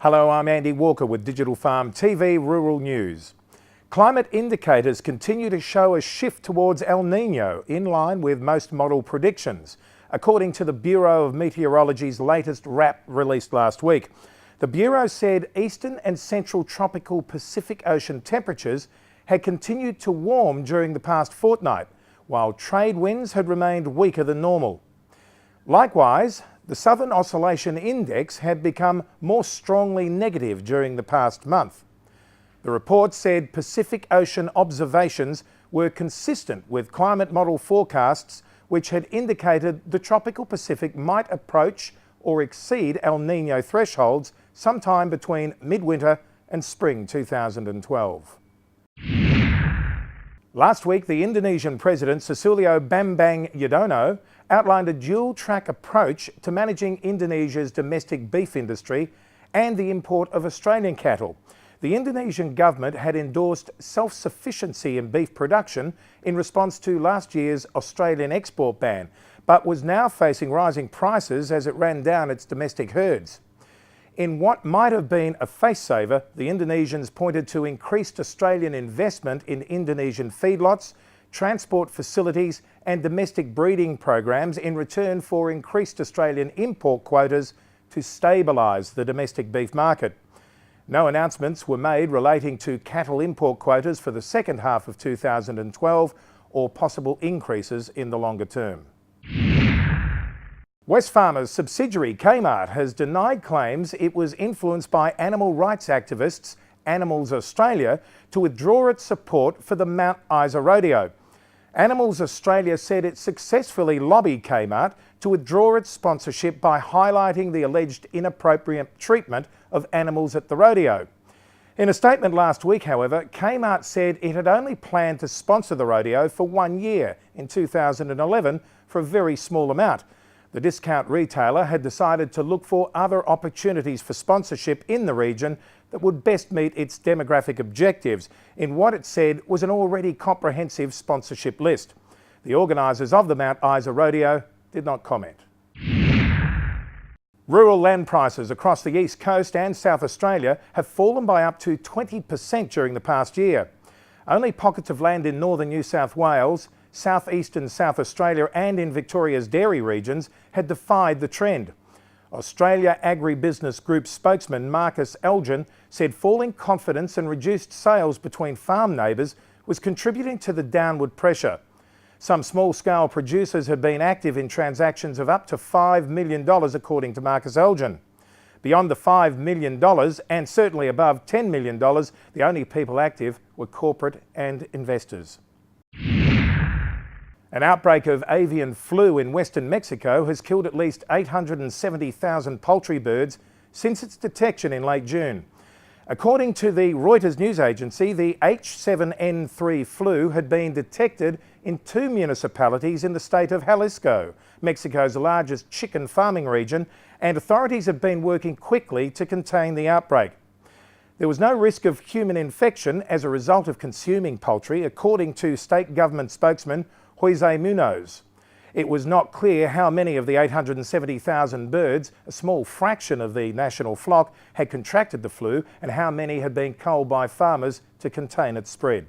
Hello, I'm Andy Walker with Digital Farm TV Rural News. Climate indicators continue to show a shift towards El Niño, in line with most model predictions, according to the Bureau of Meteorology's latest RAP released last week. The Bureau said eastern and central tropical Pacific Ocean temperatures had continued to warm during the past fortnight, while trade winds had remained weaker than normal. Likewise, the Southern Oscillation Index had become more strongly negative during the past month. The report said Pacific Ocean observations were consistent with climate model forecasts which had indicated the tropical Pacific might approach or exceed El Niño thresholds sometime between midwinter and spring 2012. Last week, the Indonesian President Susilo Bambang Yudhoyono outlined a dual-track approach to managing Indonesia's domestic beef industry and the import of Australian cattle. The Indonesian government had endorsed self-sufficiency in beef production in response to last year's Australian export ban, but was now facing rising prices as it ran down its domestic herds. In what might have been a face-saver, the Indonesians pointed to increased Australian investment in Indonesian feedlots, transport facilities and domestic breeding programs in return for increased Australian import quotas to stabilise the domestic beef market. No announcements were made relating to cattle import quotas for the second half of 2012 or possible increases in the longer term. Wesfarmers subsidiary Kmart has denied claims it was influenced by animal rights activists Animals Australia to withdraw its support for the Mount Isa Rodeo. Animals Australia said it successfully lobbied Kmart to withdraw its sponsorship by highlighting the alleged inappropriate treatment of animals at the rodeo. In a statement last week, however, Kmart said it had only planned to sponsor the rodeo for 1 year in 2011 for a very small amount. The discount retailer had decided to look for other opportunities for sponsorship in the region that would best meet its demographic objectives in what it said was an already comprehensive sponsorship list. The organisers of the Mount Isa Rodeo did not comment. Rural land prices across the East Coast and South Australia have fallen by up to 20% during the past year. Only pockets of land in northern New South Wales, southeastern South Australia and in Victoria's dairy regions had defied the trend. Australia Agribusiness Group spokesman Marcus Elgin said falling confidence and reduced sales between farm neighbours was contributing to the downward pressure. Some small-scale producers have been active in transactions of up to $5 million according to Marcus Elgin. Beyond the $5 million and certainly above $10 million, the only people active were corporate and investors. An outbreak of avian flu in western Mexico has killed at least 870,000 poultry birds since its detection in late June. According to the Reuters news agency, the H7N3 flu had been detected in 2 municipalities in the state of Jalisco, Mexico's largest chicken farming region, and authorities have been working quickly to contain the outbreak. There was no risk of human infection as a result of consuming poultry, according to state government spokesman Jose Munoz. It was not clear how many of the 870,000 birds, a small fraction of the national flock, had contracted the flu and how many had been culled by farmers to contain its spread.